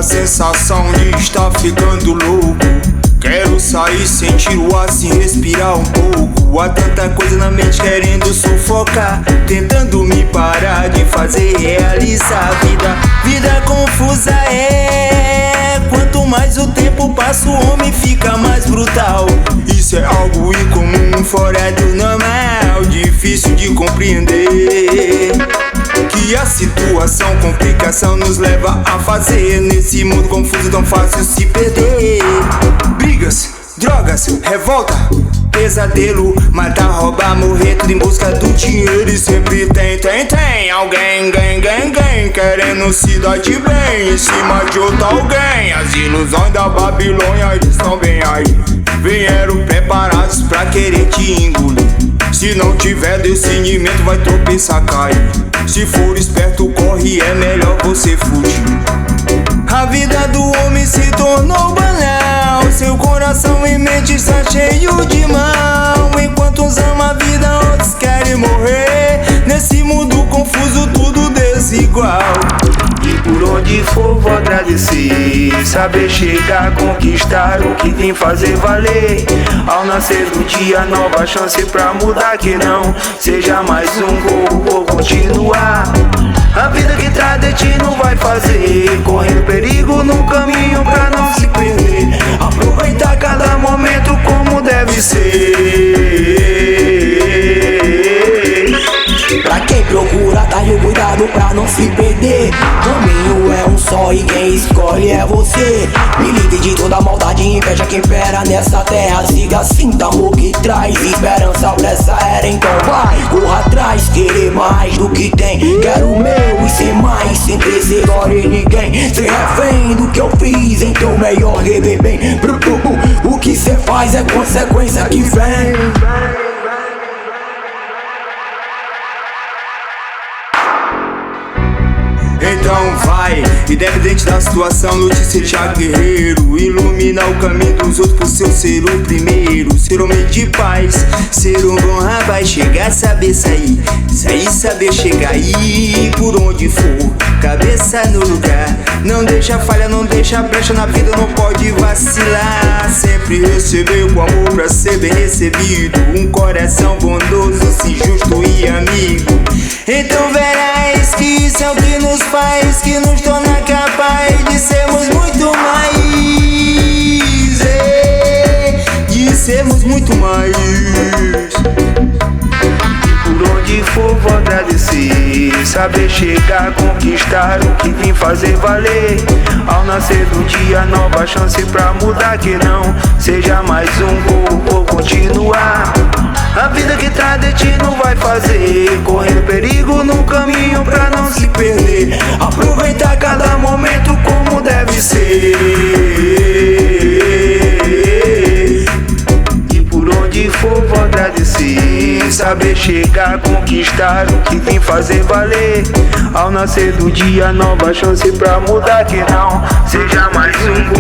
a sensação de estar ficando louco. Quero sair, sentir o ar, se respirar um pouco. Há tanta coisa na mente querendo sufocar, tentando me parar de fazer realizar a vida. Vida confusa é. Quanto mais o tempo passa, o homem fica mais brutal. Isso é algo incomum, fora do normal, difícil de compreender. Que a situação, complicação nos leva a fazer nesse mundo confuso tão fácil se perder. Brigas, drogas, revolta, pesadelo, matar, roubar, morrer, tudo em busca do dinheiro. E sempre tem alguém, querendo se dar de bem em cima de outro alguém. As ilusões da Babilônia estão bem aí, vieram preparados pra querer te engolir. Se não tiver discernimento vai tropeçar, cai. Se for esperto corre, é melhor você fugir. A vida do homem se tornou banal, seu coração e mente está cheio de mal. Enquanto uns amam a vida, outros querem morrer. Nesse mundo confuso, tudo desigual. E por onde for vou agradecer, saber chegar, conquistar o que tem, fazer valer. Ao nascer do dia, nova chance pra mudar, que não seja mais um vou continuar. A vida que traz destino vai fazer, correndo perigo no caminho pra não se perder. Aproveitar cada momento como deve ser. Pra quem procura, tá o cuidado pra não se perder. Caminho é um só e quem escolhe é você. Me livre de toda maldade e inveja que impera nessa terra. Siga assim, amor que traz esperança pra essa era. Então vai, corra atrás, querer mais do que tem. Quero o meu e ser mais, sem ter glória em ninguém. Ser refém do que eu fiz, então melhor rever bem. O que cê faz é consequência que vem. Então vai, independente da situação, lute, seja guerreiro. Ilumina o caminho dos outros por seu ser o primeiro. Ser homem de paz, ser um bom rapaz. Chegar, saber sair, saber chegar. E por onde for, cabeça no lugar. Não deixa falha, não deixa brecha na vida, não pode vacilar. Sempre receber com amor pra ser bem recebido. Um coração bondoso, sim, justo e amigo. Então verás que isso é o que nos faz, que nos torna capaz de sermos muito mais, de sermos muito mais. Por onde for vou agradecer, saber chegar, conquistar o que vim, fazer valer. Ao nascer do dia, nova chance pra mudar, que não seja mais um vou continuar. A vida que traz destino vai fazer, correndo perigo no caminho pra não se perder. Aproveitar cada momento como deve ser. E por onde for vou agradecer, saber chegar, conquistar o que vim, fazer valer. Ao nascer do dia, nova chance pra mudar, que não seja mais um